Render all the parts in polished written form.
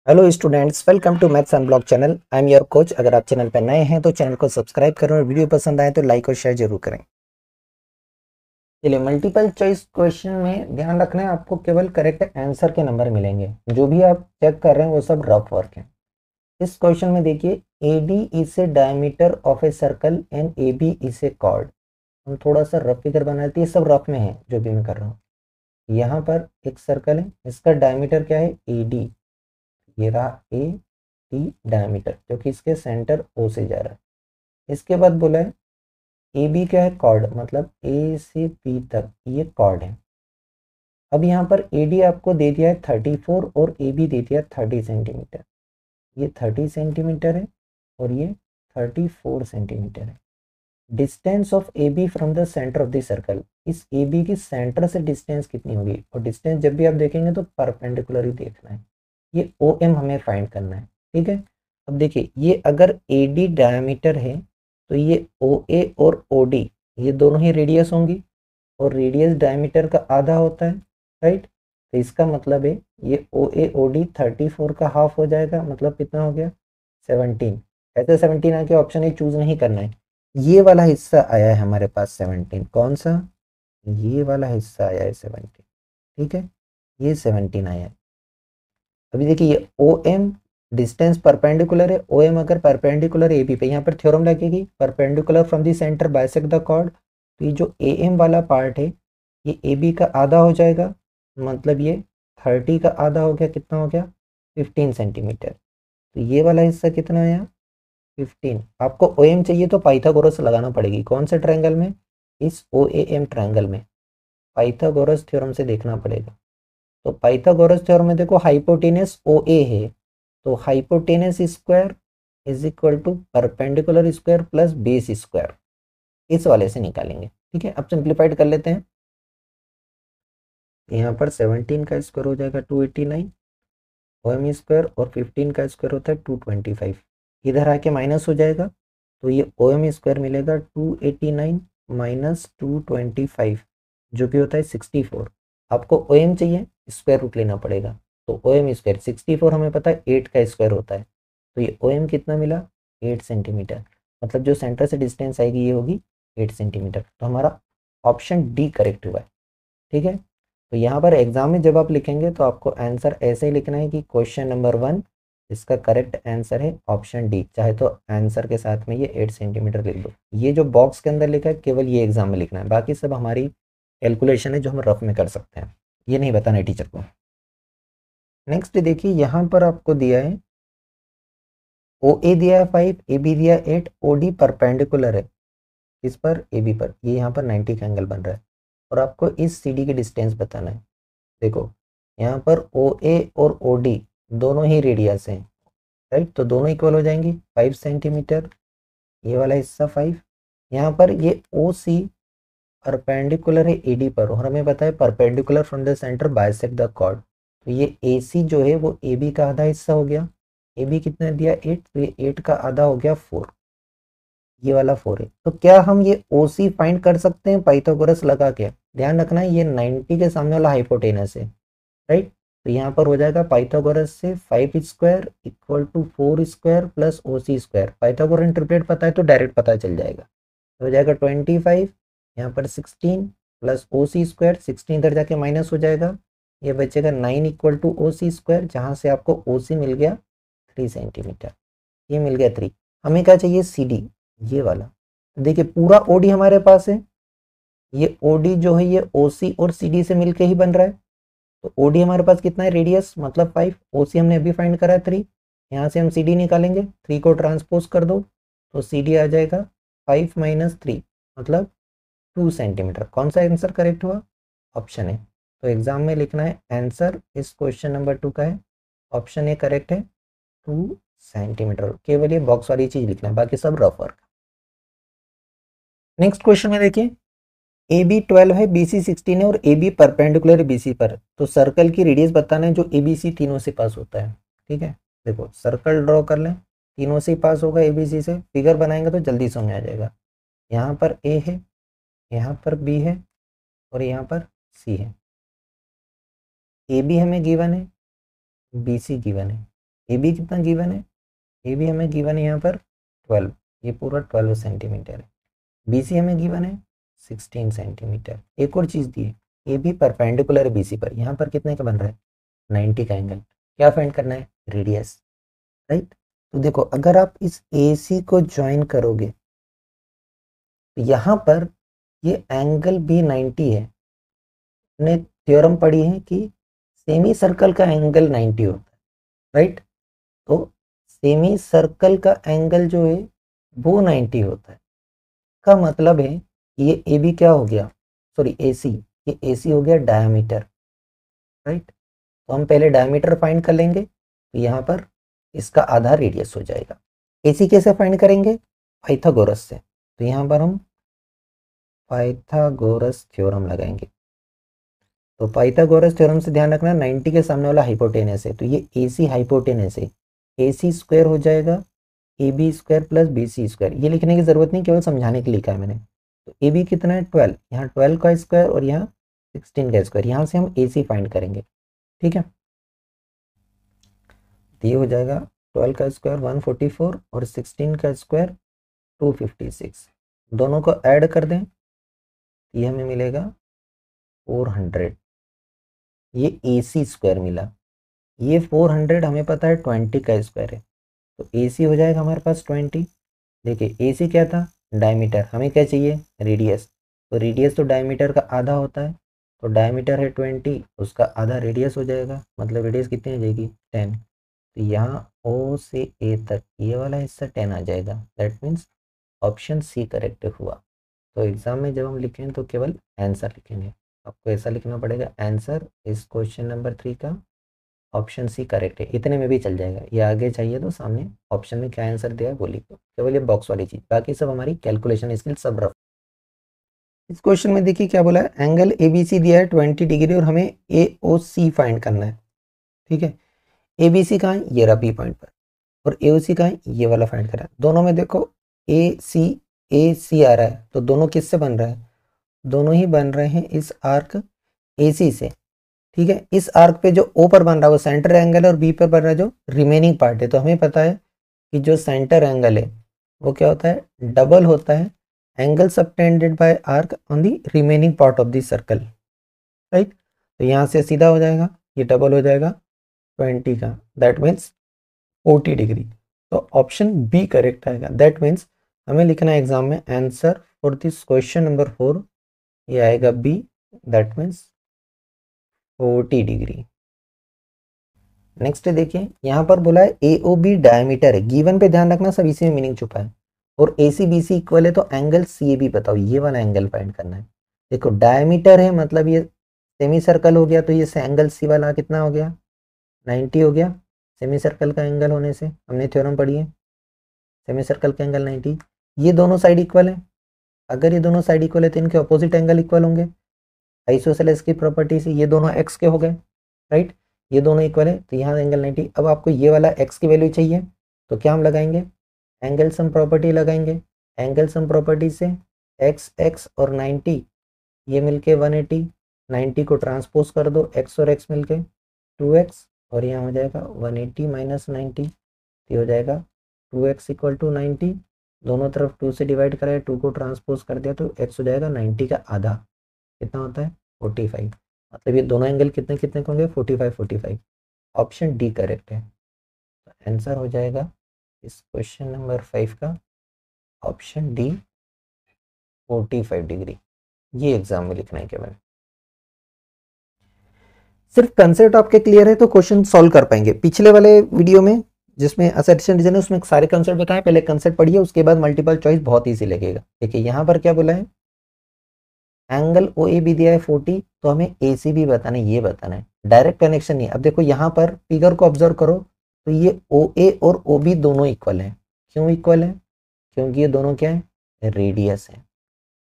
Hello students, welcome to maths unblock channel. I am your coach. अगर आप channel पर नए हैं तो चैनल को सब्सक्राइब करें और वीडियो पसंद आए तो लाइक और शेयर जरूर करें। चलिए, मल्टीपल चॉइस क्वेश्चन में ध्यान रखना है, आपको केवल करेक्ट आंसर के नंबर मिलेंगे। जो भी आप चेक कर रहे हैं वो सब रफ वर्क है। इस क्वेश्चन में देखिए, A D is a diameter of a circle and A B is a chord. हम थोड़ा सा रफ फिगर बनाते हैं, ये सब रफ में है जो भी मैं कर रहा हूँ। यहाँ पर एक सर्कल है, इसका डायमीटर क्या है, ए डी। ये रहा ए डी डायमीटर, जो कि इसके सेंटर ओ से जा रहा है। इसके बाद बोला है ए बी क्या है, कॉर्ड, मतलब ए से बी तक ये कॉर्ड है। अब यहाँ पर ए डी आपको दे दिया है 34 और ए बी दे दिया 30 सेंटीमीटर। ये 30 सेंटीमीटर है और ये 34 सेंटीमीटर है। Distance of A B from the centre of the circle, इस ए बी की सेंटर से डिस्टेंस कितनी होगी। और डिस्टेंस जब भी आप देखेंगे तो परपेंडिकुलर ही देखना है। ये ओ एम हमें फाइंड करना है, ठीक है। अब देखिए, ये अगर ए डी डायमीटर है तो ये ओ ए और ओ डी ये दोनों ही रेडियस होंगी, और रेडियस डायमीटर का आधा होता है, राइट। तो इसका मतलब है ये ओ ए ओ डी 34 का हाफ हो जाएगा, मतलब कितना हो गया 17। ऐसे 17 आके ऑप्शन ए चूज नहीं करना है। ये वाला हिस्सा आया है हमारे पास 17, कौन सा, ये वाला हिस्सा आया है 17, ठीक है। ये 17 आया है। अभी देखिए, ये ओ एम डिस्टेंस परपेंडिकुलर है। ओ एम अगर परपेंडिकुलर ए बी पे, यहाँ पर थ्योरम लगेगी, perpendicular from the centre bisect the chord. तो ये जो ए एम वाला पार्ट है ये ए बी का आधा हो जाएगा, मतलब ये 30 का आधा हो गया, कितना हो गया 15 सेंटीमीटर। तो ये वाला हिस्सा कितना आया 15। आपको ओ एम चाहिए तो पाइथागोरस लगाना पड़ेगी, कौन से ट्रायंगल में, इस ओ ए एम ट्रायंगल में। पाइथागोरस थ्योरम से देखना पड़ेगा। तो पाइथागोरस थ्योरम में देखो, हाइपोटेनस ओ ए है, तो hypotenuse square is equal to perpendicular square plus base square, इस वाले से निकालेंगे, ठीक है। अब सिंप्लीफाइड कर लेते हैं। यहाँ पर 17 का स्क्वायर हो जाएगा 289 ओ एम स्क्वायर, और 15 का स्क्वायर होता है 225। इधर आके माइनस हो जाएगा, तो ये ओ एम स्क्वायर मिलेगा 289 माइनस 225, जो कि होता है 64। आपको ओ एम चाहिए, स्क्वायर रूट लेना पड़ेगा। तो ओ एम स्क्वायर 64 हमें पता है 8 का स्क्वायर होता है। तो ये ओ एम कितना मिला 8 सेंटीमीटर, मतलब जो सेंटर से डिस्टेंस आएगी ये होगी 8 सेंटीमीटर। तो हमारा ऑप्शन डी करेक्ट हुआ है, ठीक है। तो यहाँ पर एग्जाम में जब आप लिखेंगे तो आपको आंसर ऐसे ही लिखना है कि क्वेश्चन नंबर 1 इसका करेक्ट आंसर है ऑप्शन डी। चाहे तो आंसर के साथ में ये 8 सेंटीमीटर लिख दो। ये जो बॉक्स के अंदर लिखा है केवल ये एग्जाम में लिखना है, बाकी सब हमारी कैलकुलेशन है जो हम रफ में कर सकते हैं, ये नहीं बताना है टीचर को। नेक्स्ट देखिए, यहाँ पर आपको दिया है ओ ए दिया है 5, ए बी दिया 8, ओ डी परपेंडिकुलर है इस पर, ए बी पर, ये यहाँ पर 90 का एंगल बन रहा है, और आपको इस सी डी की डिस्टेंस बताना है। देखो, यहाँ पर ओ ए और ओ डी दोनों ही रेडियस हैं, राइट, तो दोनों इक्वल हो जाएंगी 5 सेंटीमीटर, ये वाला हिस्सा 5। यहाँ पर ये ओ सी परपेंडिकुलर है ए डी पर, और हमें पता है perpendicular from the centre bisect the chord. तो ये ए सी जो है वो ए बी का आधा हिस्सा हो गया। ए बी कितना दिया 8, तो ये 8 का आधा हो गया 4, ये वाला 4 है। तो क्या हम ये ओ सी फाइंड कर सकते हैं पाइथागोरस लगा के। ध्यान रखना है ये 90 के सामने वाला हाइपोटेनस है, राइट। तो यहाँ पर हो जाएगा पाइथागोरस से 5 square equal to 4 square plus O C square. Pythagoras triplet पता है तो डायरेक्ट पता चल जाएगा। तो हो जाएगा 25, यहाँ पर 16 प्लस ओ सी स्क्वायर, 16 इधर जाके माइनस हो जाएगा, ये बचेगा 9 equal two O C square, जहाँ से आपको ओ सी मिल गया 3 सेंटीमीटर, ये मिल गया 3। हमें क्या चाहिए सी डी, ये वाला। देखिए पूरा ओ डी हमारे पास है, ये ओ डी जो है ये ओ सी और सी डी से मिलके ही बन रहा है। तो ओ डी हमारे पास कितना है, रेडियस मतलब 5, ओ सी हमने अभी फाइंड करा है 3। यहाँ से हम सी डी निकालेंगे, 3 को ट्रांसपोज कर दो तो सी डी आ जाएगा 5 माइनस 3, मतलब 2 सेंटीमीटर। कौन सा आंसर करेक्ट हुआ, ऑप्शन है। तो एग्जाम में लिखना है आंसर इस क्वेश्चन नंबर 2 का है ऑप्शन ए करेक्ट है 2 सेंटीमीटर। केवल ये बॉक्स वाली चीज लिखना है, बाकी सब रफ वर्क। नेक्स्ट क्वेश्चन में देखिए, ए बी 12 है, बी सी 16 है और A B perpendicular B C पर। तो सर्कल की रेडियस बताना है जो ए बी सी तीनों से पास होता है, ठीक है। देखो सर्कल ड्रॉ कर लें, तीनों से पास होगा ए बी सी से, फिगर बनाएंगे तो जल्दी समझ आ जाएगा। यहाँ पर ए है, यहाँ पर बी है और यहाँ पर सी है। ए बी हमें गिवन है, बी सी गिवन है, ए बी कितना गिवन है, ए बी हमें गिवन है यहाँ पर 12, ये पूरा 12 सेंटीमीटर है। बी सी हमें गिवन है 16 सेंटीमीटर। एक और चीज़ दी है, ए बी परपेंडिकुलर है बी सी पर, यहाँ पर कितने का बन रहा है 90 का एंगल। क्या फाइंड करना है, रेडियस, राइट। तो देखो अगर आप इस ए सी को ज्वाइन करोगे तो यहाँ पर ये एंगल भी 90 है। हमने थ्योरम पढ़ी है कि सेमी सर्कल का एंगल 90 होता है, राइट। तो सेमी सर्कल का एंगल जो है वो 90 होता है। का मतलब है ये ए बी क्या हो गया, सॉरी ए सी, ये ए सी हो गया डायमीटर, राइट। तो हम पहले डायमीटर फाइंड कर लेंगे, तो यहाँ पर इसका आधा रेडियस हो जाएगा। ए सी कैसे फाइंड करेंगे, पाइथागोरस से। तो यहाँ पर हम पाइथागोरस थ्योरम लगाएंगे। तो पाइथागोरस थ्योरम से ध्यान रखना 90 के सामने वाला हाइपोटेनस है, तो ये ए सी हाइपोटेनस है, ए सी स्क्वायर हो जाएगा A B square plus B C square. ये लिखने की जरूरत नहीं, केवल समझाने के लिए लिखा है मैंने। तो ए बी कितना है 12, यहाँ 12 का स्क्वायर और यहाँ 16 का स्क्वायर, यहाँ से हम ए सी फाइंड करेंगे, ठीक है। तो ये हो जाएगा 12 का स्क्वायर 144 और 16 का स्क्वायर 256, दोनों को ऐड कर दें, ये हमें मिलेगा 400। ये ए सी स्क्वायर मिला, ये 400 हमें पता है 20 का स्क्वायर है, तो ए सी हो जाएगा हमारे पास 20। देखिए ए सी क्या था, डायमीटर, हमें क्या चाहिए, रेडियस। तो रेडियस तो डायमीटर का आधा होता है, तो डायमीटर है 20, उसका आधा रेडियस हो जाएगा, मतलब रेडियस कितनी आ जाएगी 10। तो यहाँ ओ से ए तक ये वाला हिस्सा 10 आ जाएगा, that means option C correct हुआ। तो एग्जाम में जब हम लिखें तो केवल आंसर लिखेंगे, आपको ऐसा लिखना पड़ेगा, आंसर इस क्वेश्चन नंबर 3 का ऑप्शन सी करेक्ट है, इतने में भी चल जाएगा। ये आगे चाहिए तो सामने ऑप्शन में क्या आंसर दिया है वो लिखो, केवल ये बॉक्स वाली चीज, बाकी सब हमारी कैलकुलेशन स्किल सब रफ। इस क्वेश्चन में देखिए क्या बोला है, एंगल ए बी सी दिया है 20 डिग्री और हमें ए ओ सी फाइंड करना है, ठीक है। ए बी सी कहाँ है, ये रहा बी पॉइंट पर, और ए ओ सी कहाँ है, ये वाला फाइंड करा है। दोनों में देखो ए सी आ रहा है, तो दोनों किससे बन रहा है, दोनों ही बन रहे हैं इस आर्क ए सी से, ठीक है। इस आर्क पे जो ओ पर बन रहा है वो सेंटर एंगल है और बी पर बन रहा है जो रिमेनिंग पार्ट है। तो हमें पता है कि जो सेंटर एंगल है वो क्या होता है, डबल होता है angle subtended bye arc on the remaining part of the circle, right. तो यहाँ से सीधा हो जाएगा, ये डबल हो जाएगा 20 का, दैट मीन्स 40 डिग्री। तो ऑप्शन बी करेक्ट आएगा, दैट मीन्स हमें लिखना है एग्जाम में answer for this question number 4, ये आएगा B, that means 40 degree. Next देखिए यहाँ पर बोला है ए ओ बी डायमीटर है, गिवन पे ध्यान रखना सब इसी में मीनिंग छुपा है, और ए सी बी सी इक्वल है, तो एंगल सी ए बी बताओ, ये वाला एंगल फाइंड करना है। देखो डायमीटर है मतलब ये सेमी सर्कल हो गया, तो ये एंगल सी वाला कितना हो गया 90 हो गया, सेमी सर्कल का एंगल होने से, हमने थ्योरम पढ़ी है सेमी सर्कल का एंगल 90। ये दोनों साइड इक्वल है, अगर ये दोनों साइड इक्वल है तो इनके अपोजिट एंगल इक्वल होंगे, आइसोसेलेस की प्रॉपर्टी से ये दोनों एक्स के हो गए, राइट। ये दोनों इक्वल है तो यहाँ एंगल 90। अब आपको ये वाला एक्स की वैल्यू चाहिए, तो क्या हम लगाएंगे, एंगल सम प्रॉपर्टी लगाएंगे। एंगल सम प्रॉपर्टी से एक्स एक्स और 90 ये मिलके 180, 90 को ट्रांसपोज कर दो, एक्स और एक्स मिलके 2x, और यहाँ हो जाएगा 180 माइनस 90, ये हो जाएगा 2x इक्वल टू 90, दोनों तरफ 2 से डिवाइड कराए, 2 को ट्रांसपोज कर दिया तो x हो जाएगा 90 का आधा, कितना होता है 45। मतलब ये दोनों एंगल कितने कितने के होंगे 45 45। ऑप्शन डी करेक्ट है, तो आंसर हो जाएगा इस क्वेश्चन नंबर 5 का ऑप्शन डी 45 डिग्री। ये एग्जाम में लिखना है केवल। सिर्फ कंसेप्ट आपके क्लियर है तो क्वेश्चन सॉल्व कर पाएंगे। पिछले वाले वीडियो में जिसमें असर्शन डिजाइन है उसमें सारे कंसेप्ट बताए, पहले कंसेप्ट पढ़िए उसके बाद मल्टीपल चॉइस बहुत ईजी लगेगा। देखिए यहाँ पर क्या बोला है, एंगल ओ ए बी दिया है 40, तो हमें ए सी भी बताना है, ये बताना है, डायरेक्ट कनेक्शन नहीं। अब देखो यहाँ पर फिगर को ऑब्जर्व करो तो ये ओ ए और ओ बी दोनों इक्वल है। क्यों इक्वल है, क्योंकि ये दोनों क्या है रेडियस है।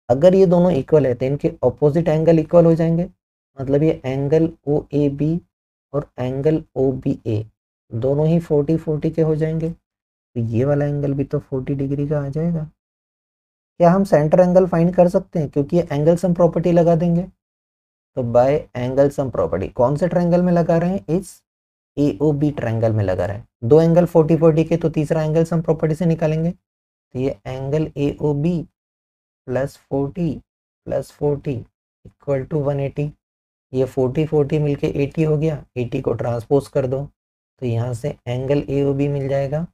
अगर ये दोनों इक्वल है तो इनके अपोजिट एंगल इक्वल हो जाएंगे, मतलब ये एंगल ओ ए बी और एंगल ओ बी ए दोनों ही 40 40 के हो जाएंगे, तो ये वाला एंगल भी तो 40 डिग्री का आ जाएगा। क्या हम सेंटर एंगल फाइंड कर सकते हैं, क्योंकि ये एंगल सम प्रॉपर्टी लगा देंगे। तो बाय एंगल सम प्रॉपर्टी कौन से ट्रायंगल में लगा रहे हैं, इस AOB ट्रायंगल में लगा रहा है, दो एंगल 40-40 के, तो तीसरा एंगल सम प्रॉपर्टी से निकालेंगे। तो ये angle AOB plus 40 equal to 180। ये 40 मिलके 80 हो गया, 80 को ट्रांसपोज कर दो, तो यहाँ से एंगल AOB मिल जाएगा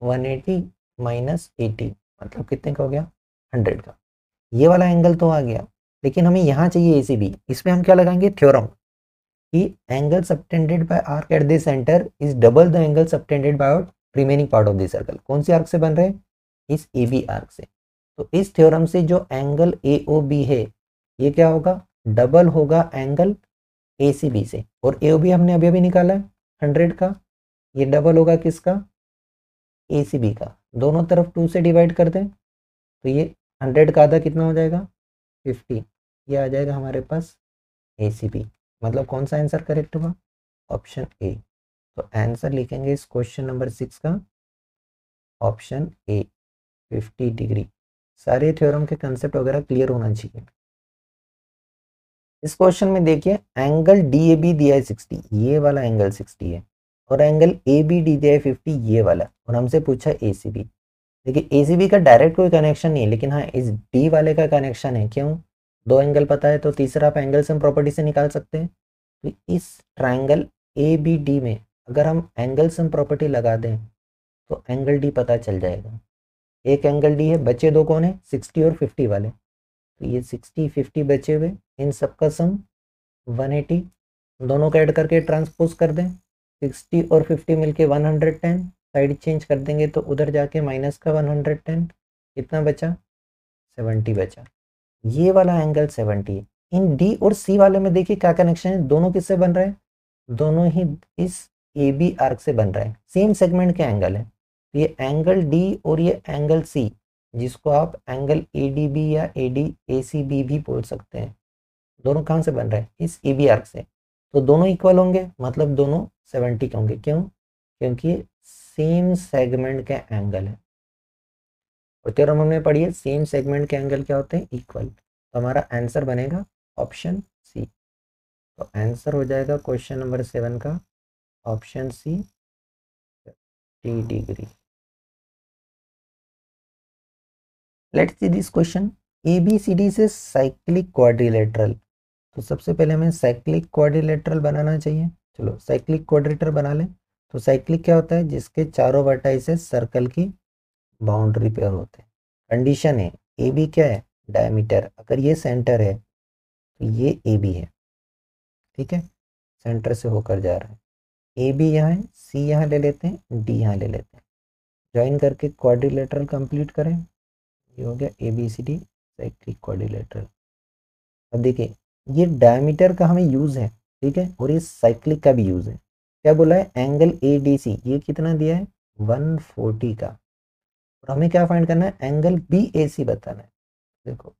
180 माइनस 80, मतलब कितने का हो गया, 100 का। ये वाला एंगल तो आ गया, लेकिन हमें यहाँ चाहिए ACB। इसमें हम क्या लगाएंगे, थ्योरम कि angle subtended bye arc at the centre is double the angle subtended bye remaining part of the circle. कौन सी आर्क से बन रहे हैं, इस AB आर्क से। तो इस थ्योरम से जो एंगल AOB है ये क्या होगा, डबल होगा एंगल ACB से, और AOB हमने अभी अभी निकाला है 100 का, ये डबल होगा किसका, ACB का। दोनों तरफ 2 से डिवाइड कर दें, तो ये 100 का आधा कितना हो जाएगा, 50। ये आ जाएगा हमारे पास ACB। मतलब कौन सा आंसर करेक्ट हुआ, ऑप्शन ए। तो आंसर लिखेंगे इस क्वेश्चन नंबर 6 का ऑप्शन ए, 50 डिग्री। सारे थ्योरम के कंसेप्ट वगैरह क्लियर होना चाहिए। इस क्वेश्चन में देखिए एंगल DAB दिया है 60, ये वाला एंगल 60 है, और एंगल ABD दिया है 50, ये वाला, और हमसे पूछा ACB। देखिए ACB का डायरेक्ट कोई कनेक्शन नहीं है, लेकिन हाँ इस D वाले का कनेक्शन है। क्यों, दो एंगल पता है तो तीसरा आप एंगल सम प्रॉपर्टी से निकाल सकते हैं। तो इस ट्रायंगल ABD में अगर हम एंगल सम प्रॉपर्टी लगा दें तो एंगल D पता चल जाएगा। एक एंगल D है, बचे दो कौन है, 60 और 50 वाले। तो ये 60 50 बचे हुए, इन सबका सम 180, दोनों को ऐड करके ट्रांसपोज कर दें, 60 और 50 मिलके 110, साइड चेंज कर देंगे तो उधर जाके माइनस का 110, कितना बचा, 70 बचा। ये वाला एंगल 70 है। इन डी और सी वाले में देखिए क्या कनेक्शन है, दोनों किससे बन रहे हैं, दोनों ही इस AB आर्क से बन रहा है, सेम सेगमेंट के एंगल है। तो ये एंगल D और ये एंगल C, जिसको आप एंगल ADB या ACB भी बोल सकते हैं, दोनों कहाँ से बन रहे हैं, इस AB आर्क से। तो दोनों इक्वल होंगे, मतलब दोनों 70 के होंगे। क्यों, क्योंकि सेम सेगमेंट के एंगल है, और थ्योरम हमने पढ़ी है सेम सेगमेंट के एंगल क्या होते हैं, इक्वल। तो हमारा आंसर बनेगा ऑप्शन सी। तो आंसर हो जाएगा क्वेश्चन नंबर 7 का option C, 30 degree. Let's see this question, ABCD से साइक्लिक क्वाड्रिलेटरल। तो सबसे पहले हमें साइक्लिक क्वाड्रिलेटरल बनाना चाहिए। चलो साइक्लिक क्वाड्रिलेटरल बना लें। तो साइक्लिक क्या होता है, जिसके चारों वर्टाइसेस सर्कल की बाउंड्री पे होते हैं। कंडीशन है AB क्या है, डायमीटर, अगर ये सेंटर है तो ये AB है, ठीक है, सेंटर से होकर जा रहा है। AB यहाँ है, C यहाँ ले लेते हैं, D यहाँ ले लेते हैं, ज्वाइन करके क्वाड्रिलेटरल कंप्लीट करें। ये हो गया ABCD साइक्लिक क्वाड्रिलेटरल। अब देखिए ये डायमीटर का हमें यूज़ है, ठीक है, और ये साइक्लिक का भी यूज़ है। क्या बोला है, एंगल ADC ये कितना दिया है, 140 का, और हमें क्या फाइंड करना है, एंगल BAC बताना है। देखो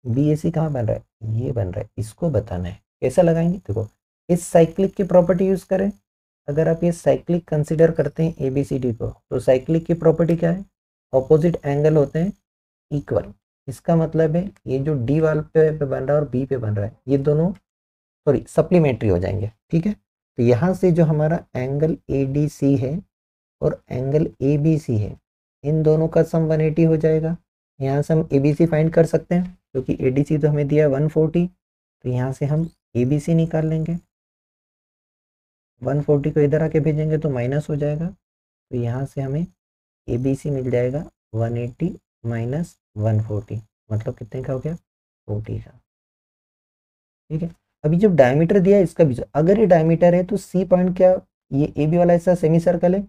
BAC कहाँ बन रहा है, ये बन रहा है, इसको बताना है। कैसा लगाएंगे, देखो इस साइक्लिक की प्रॉपर्टी यूज़ करें। अगर आप ये साइक्लिक कंसिडर करते हैं ABCD को, तो साइक्लिक की प्रॉपर्टी क्या है, ऑपोजिट एंगल होते हैं इक्वल। इसका मतलब है ये जो D वाले पे बन रहा है और B पे बन रहा है, ये दोनों सॉरी सप्लीमेंट्री हो जाएंगे, ठीक है। तो यहाँ से जो हमारा एंगल ADC है और एंगल ABC है, इन दोनों का सम 180 हो जाएगा। यहाँ से हम ABC फाइंड कर सकते हैं, क्योंकि ADC तो हमें दिया 140, तो यहाँ से हम ABC निकाल लेंगे। 140 को इधर आके भेजेंगे तो माइनस हो जाएगा, तो यहाँ से हमें ABC मिल जाएगा 180 माइनस 140, मतलब कितने का हो गया, 40 का, ठीक है। अभी जो डायमीटर दिया है इसका भी, अगर ये डायमीटर है तो C पॉइंट क्या, ये AB वाला हिस्सा सेमी सर्कल है,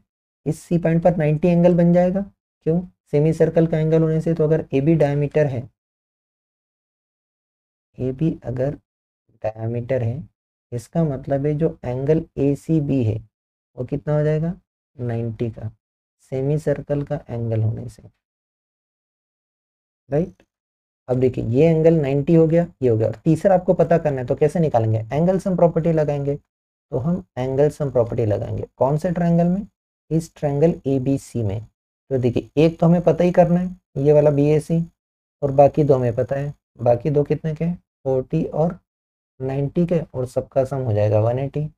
इस C पॉइंट पर 90 एंगल बन जाएगा। क्यों, सेमी सर्कल का एंगल होने से। तो अगर AB डायमीटर है, AB अगर डायमीटर है, इसका मतलब है जो एंगल ACB है वो कितना हो जाएगा, 90 का, सेमी सर्कल का एंगल होने से, राइट। अब देखिए ये एंगल 90 हो गया, ये हो गया, और तीसरा आपको पता करना है तो कैसे निकालेंगे, एंगल सम प्रॉपर्टी लगाएंगे। तो हम एंगल सम प्रॉपर्टी लगाएंगे कौन से ट्रायंगल में, इस ट्रायंगल ABC में। तो देखिए एक तो हमें पता ही करना है, ये वाला BAC, और बाकी दो हमें पता है, बाकी दो कितने के, 40 और 90 के, और सबका सम हो जाएगा 180।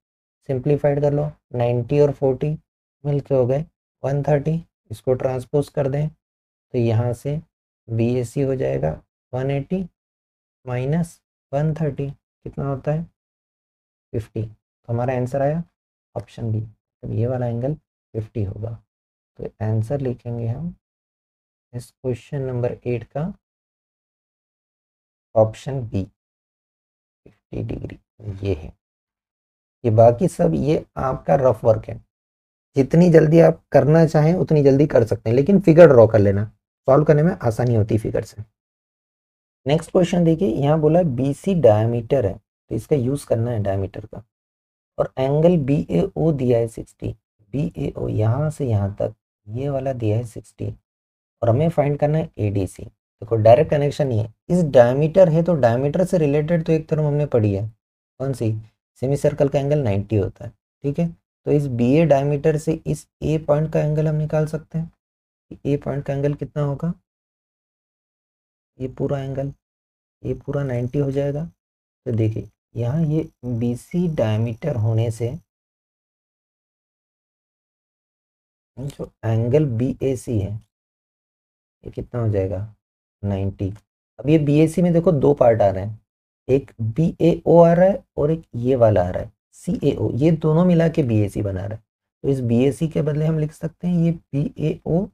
सिंप्लीफाइड कर लो, 90 और 40 मिलके हो गए 130, इसको ट्रांसपोज कर दें तो यहाँ से BAC हो जाएगा 180 माइनस 130 कितना होता है 50। तो हमारा आंसर आया ऑप्शन बी, तो ये वाला एंगल 50 होगा। तो आंसर लिखेंगे हम इस क्वेश्चन नंबर 8 का ऑप्शन बी 50 डिग्री ये है। ये बाकी सब ये आपका रफ वर्क है, जितनी जल्दी आप करना चाहें उतनी जल्दी कर सकते हैं, लेकिन फिगर ड्रॉ कर लेना, सॉल्व करने में आसानी होती है फिगर से। नेक्स्ट क्वेश्चन देखिए, यहाँ बोला BC डायमीटर है, तो इसका यूज करना है डायमीटर का, और एंगल BAO दिया है 60। BAO यहाँ से यहाँ तक ये वाला दिया है 60, और हमें फाइंड करना है ADC। देखो डायरेक्ट कनेक्शन ही है, इस डायमीटर है तो डायमीटर से रिलेटेड तो एक टर्म हमने पढ़ी है, कौन सी, सेमी सर्कल का एंगल 90 होता है, ठीक है। तो इस BA डायमीटर से इस A पॉइंट का एंगल हम निकाल सकते हैं। A पॉइंट का एंगल कितना होगा, ये पूरा एंगल, ये पूरा 90 हो जाएगा। तो देखिए यहाँ ये BC डायमीटर होने से जो एंगल BAC है ये कितना हो जाएगा 90। अब ये BAC में देखो दो पार्ट आ रहे हैं, एक BAO आ रहा है और एक ये वाला आ रहा है CAO, ये दोनों मिला के BAC बना रहा है। तो इस BAC के बदले हम लिख सकते हैं ये BAO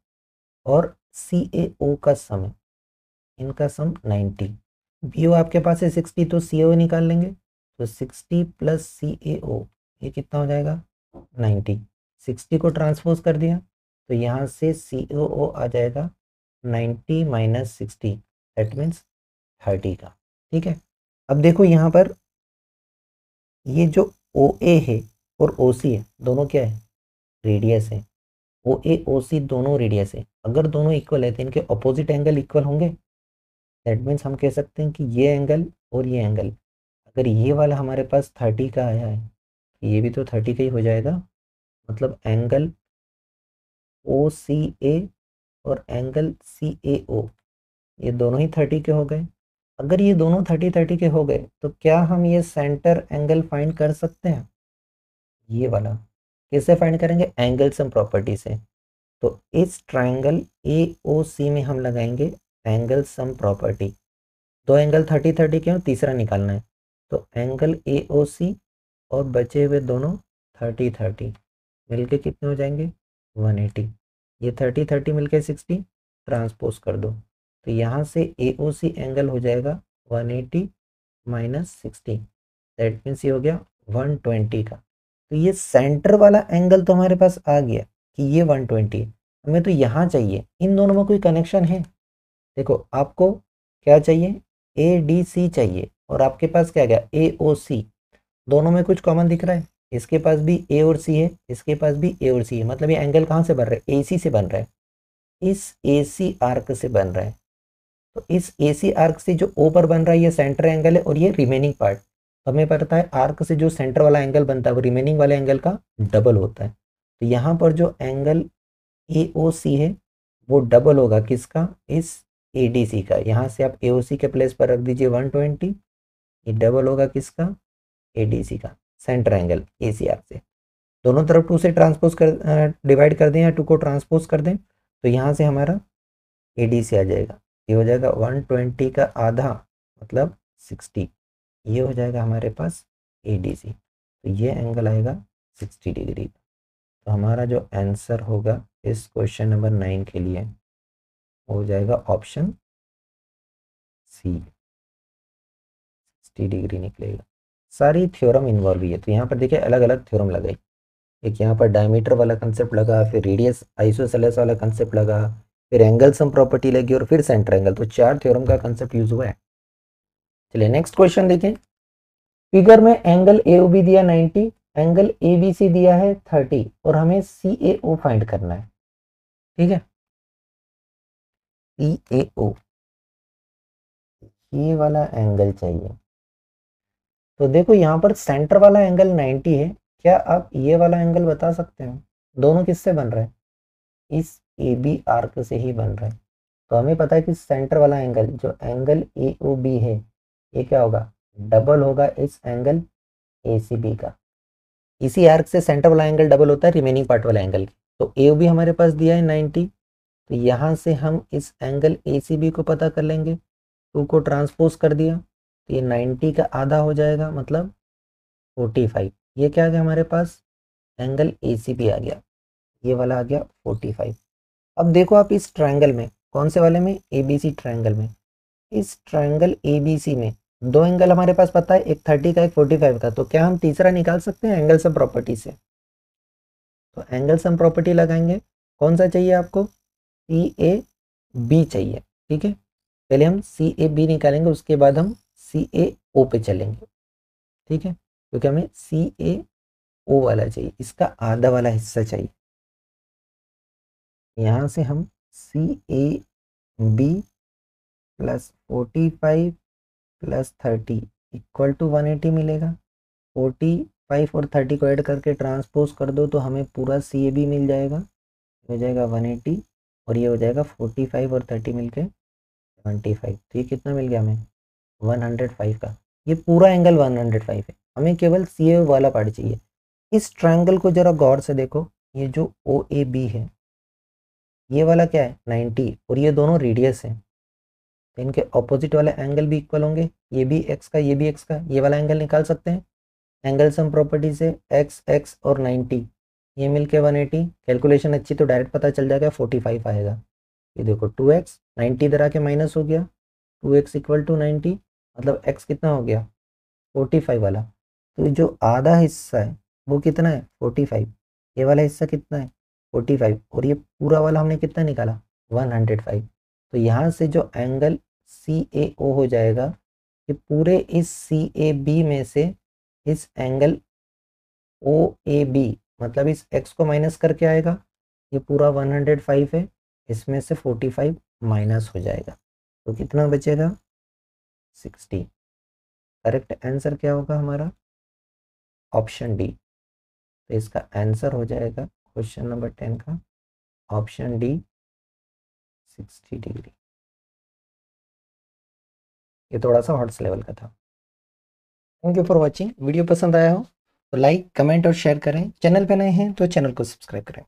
और CAO का सम है, इनका सम 90। BO आपके पास है 60 तो CAO निकाल लेंगे, तो 60 प्लस CAO ये कितना हो जाएगा 90। 60 को ट्रांसपोज कर दिया तो यहाँ से COO आ जाएगा 90 माइनस 60, दैट मीन्स 30 का, ठीक है। अब देखो यहाँ पर ये जो OA है और OC है दोनों क्या है, रेडियस है। OA OC दोनों रेडियस है, अगर दोनों इक्वल है तो इनके ऑपोजिट एंगल इक्वल होंगे, दैट मीन्स हम कह सकते हैं कि ये एंगल और ये एंगल, अगर ये वाला हमारे पास 30 का आया है ये भी तो 30 का ही हो जाएगा, मतलब एंगल OCA और एंगल CAO ये दोनों ही 30 के हो गए। अगर ये दोनों 30 के हो गए तो क्या हम ये सेंटर एंगल फाइंड कर सकते हैं, ये वाला कैसे फाइंड करेंगे, एंगल सम प्रॉपर्टी से। तो इस ट्राइंगल AOC में हम लगाएंगे एंगल सम प्रॉपर्टी, दो एंगल 30 के हो, तीसरा निकालना है, तो एंगल AOC और बचे हुए दोनों 30 मिलके कितने हो जाएंगे 180। ये 30 मिलके 60 ट्रांसपोज कर दो, तो यहाँ से AOC एंगल हो जाएगा 180 माइनस 60, दैट मीन्स ये हो गया 120 का। तो ये सेंटर वाला एंगल तो हमारे पास आ गया कि ये 120 है, हमें तो यहाँ चाहिए इन दोनों में कोई कनेक्शन है। देखो आपको क्या चाहिए, ADC चाहिए, और आपके पास क्या गया AOC, दोनों में कुछ कॉमन दिख रहा है, इसके पास भी A और C है, इसके पास भी A और C है, मतलब ये एंगल कहाँ से बन रहा है AC से बन रहा है, इस AC आर्क से बन रहा है। तो इस AC आर्क से जो O पर बन रहा है ये सेंटर एंगल है, और ये रिमेनिंग पार्ट, हमें पता है आर्क से जो सेंटर वाला एंगल बनता है वो रिमेनिंग वाले एंगल का डबल होता है। तो यहाँ पर जो एंगल AOC है वो डबल होगा किसका, इस ADC का। यहाँ से आप AOC के प्लेस पर रख दीजिए 120, ये डबल होगा किसका, ADC का, सेंटर एंगल AC आर्क से। दोनों तरफ 2 से ट्रांसपोज कर डिवाइड कर दें या 2 को ट्रांसपोज कर दें, तो यहाँ से हमारा ADC आ जाएगा, ये हो जाएगा 120 का आधा मतलब 60, ये हो जाएगा हमारे पास ADC, तो ये एंगल आएगा 60 डिग्री। तो हमारा जो आंसर होगा इस क्वेश्चन नंबर 9 के लिए हो जाएगा ऑप्शन C, 60 डिग्री निकलेगा। सारी थ्योरम इन्वॉल्व हुई है, तो यहाँ पर देखिए अलग अलग थ्योरम लगाई, एक यहाँ पर डायमीटर वाला कंसेप्ट लगा, फिर रेडियस आइसोसेलेस वाला कंसेप्ट लगा, फिर एंगल सम प्रॉपर्टी लगी, और फिर सेंटर एंगल, तो 4 थ्योरम का कंसेप्ट यूज हुआ है। चलिए नेक्स्ट क्वेश्चन देखें, फिगर में एंगल AOB दिया 90, एंगल ABC दिया है 30, और हमें CAO फाइंड करना है, ठीक है। CAO ये वाला एंगल चाहिए, तो देखो यहाँ पर सेंटर वाला एंगल 90 है, क्या आप ये वाला एंगल बता सकते हो, दोनों किससे बन रहे हैं, इस AB आर्क से ही बन रहा है। तो हमें पता है कि सेंटर वाला एंगल जो एंगल AOB है ये क्या होगा, डबल होगा इस एंगल ACB का, इसी आर्क से सेंटर वाला एंगल डबल होता है रिमेनिंग पार्ट वाला एंगल। तो ए भी हमारे पास दिया है 90, तो यहाँ से हम इस एंगल ए सी बी को पता कर लेंगे। 2 को ट्रांसपोज कर दिया तो ये 90 का आधा हो जाएगा, मतलब 45। ये क्या आ गया हमारे पास, एंगल ए सी बी आ गया, ये वाला आ गया 45। अब देखो आप इस ट्रायंगल में, कौन से वाले में, ए बी सी ट्रायंगल में, इस ट्रायंगल ए बी सी में दो एंगल हमारे पास पता है, एक 30 का एक 45 का। तो क्या हम तीसरा निकाल सकते हैं एंगल सम प्रॉपर्टी से? तो एंगल सम प्रॉपर्टी लगाएंगे। कौन सा चाहिए आपको, सी ए बी चाहिए, ठीक है। पहले हम सी ए बी निकालेंगे, उसके बाद हम सी ए ओ पे चलेंगे, ठीक है, क्योंकि हमें सी ए ओ वाला चाहिए, इसका आधा वाला हिस्सा चाहिए। यहाँ से हम C A B plus 45 plus 30 equal to 180 मिलेगा। 45 और 30 को ऐड करके ट्रांसपोज कर दो तो हमें पूरा सी ए बी मिल जाएगा, हो जाएगा 180, और ये हो जाएगा 45 और 30 मिलके 75। तो ये कितना मिल गया हमें, 105 का। ये पूरा एंगल 105 है, हमें केवल सी ए वाला पार्ट चाहिए। इस ट्रायंगल को जरा गौर से देखो, ये जो ओ ए बी है, ये वाला क्या है 90, और ये दोनों रेडियस है, तो इनके ऑपोजिट वाले एंगल भी इक्वल होंगे। ये भी एक्स का, ये भी एक्स का, ये वाला एंगल निकाल सकते हैं एंगल सम प्रॉपर्टी से, एक्स एक्स और 90, ये मिलके 180। कैलकुलेशन अच्छी तो डायरेक्ट पता चल जाएगा 45 आएगा। ये देखो 2x, 90 इधर आके माइनस हो गया, 2x इक्वल टू 90, मतलब x कितना हो गया 45 वाला। तो जो आधा हिस्सा है वो कितना है 45, ये वाला हिस्सा कितना है 45, और ये पूरा वाला हमने कितना निकाला 105। तो यहाँ से जो एंगल सी ए ओ हो जाएगा, ये पूरे इस सी ए बी में से इस एंगल ओ ए बी, मतलब इस x को माइनस करके आएगा, ये पूरा 105 है, इसमें से 45 माइनस हो जाएगा, तो कितना बचेगा 60। करेक्ट आंसर क्या होगा हमारा, ऑप्शन डी। तो इसका आंसर हो जाएगा क्वेश्चन नंबर 10 का ऑप्शन डी, 60 डिग्री। ये थोड़ा सा हॉट्स लेवल का था। Thank you for watching. Video पसंद आया हो तो लाइक कमेंट और शेयर करें। चैनल पे नए हैं तो चैनल को सब्सक्राइब करें।